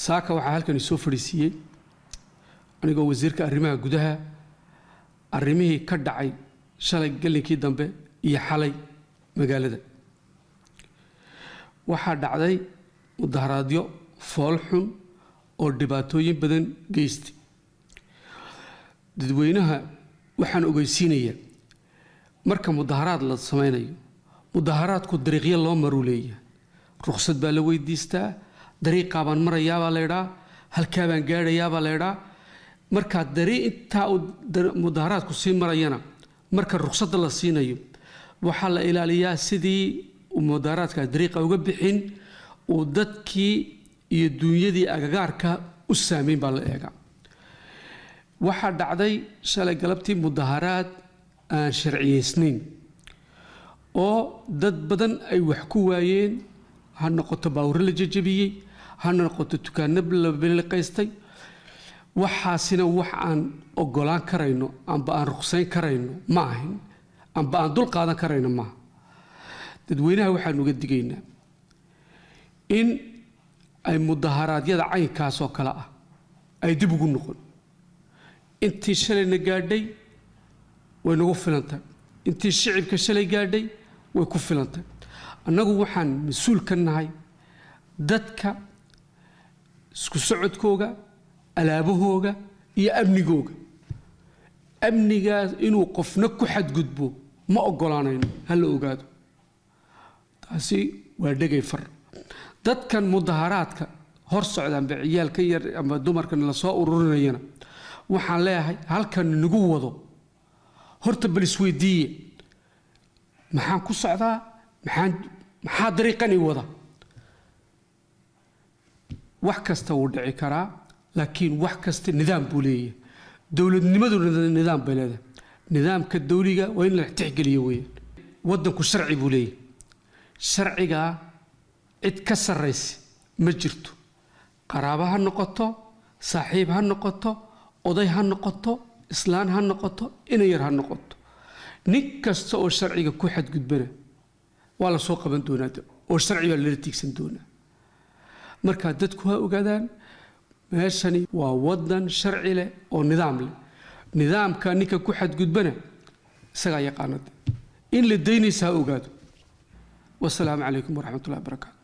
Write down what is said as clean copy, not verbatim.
saaka waxaa halkan soo fariisiyay anigoo wasiirka arrimaha gudaha arrimihii ka dhacay shalay galinkii dambe iyo xalay magaalada waxaa dhacday mudaharaadyo fool xun oo dhibaatooyin badan geystay dadweynaha waxaan ogeysiinayaa marka mudaharaad la sameynayo mudaharaadku dariiqyo loo maru leeyahay ruqsad baa la weydiistaa dariiqa baan marayaa baa leeyahay halka baan gaarayaa baa leeyahay marka dariiqta mudaharaadku sii marayana marka ruqsadda la siinayo waxa la ilaaliyaa sidii mudaharaadka dariiqa uga bixin oo dadkii iyo dunyadii agagaarka u saameyn baa la eega waxa dhacday shalay galabtii mudaharaad aan sharciyeysnayn oo dad badan ay wax ku waayeen ha noqoto baawr la jajabiyay ha noqoto tukaanno la bilqaystay waxaasina wax aan ogolaan karayno amba aan ruqsayn karayno ma ahin amba aan dul qaadan karayno ma dadweynaha waxaan uga digaynaa in ay mudaharaadyada caynkaas oo kala ah ay dib ugu noqon intii shalayna gaadhay way nagu filantay intii shicibka shalay gaadhay way ku filantay annagu waxaan mas'uul ka nahay dadka isku socodkooga alaabahooga iyo amnigaas inuu qofna ku xadgudbo ma ogolaanayno hal ogaado taasi waa dhagay far dadkan mudaharaadka hor socdaan biciyaal ka yar ama dumarkan la soo ururinayna waxaan leeyahay halkan nagu wado horta bal isweydiiye maxaan ku socdaa maxaa dariiqani wada wax kasta uu dhici karaa laakiin wax kasta nidaam buu leeyahay dawladnimadu nidaam bay leedahay nidaamka dawliga waa in la tixgeliyo weeyaan wadanku sharci buu leeyahay sharciga cid ka sarreysa ma jirto qaraabo ha noqoto saaxiib ha noqoto oday ha noqoto islaan ha noqoto inayar ha noqoto nin kasta oo sharciga ku xadgudbana waa la soo qaban doonaa oo sharci baa la tiigsan doonaa marka dadku ha ogaadaan meeshani waa wadan sharci leh oo nidaam leh nidaamka ninka ku xadgudbana isaga yaqaanada in la deynaysa ha ogaado والسلام عليكم ورحمة الله وبركاته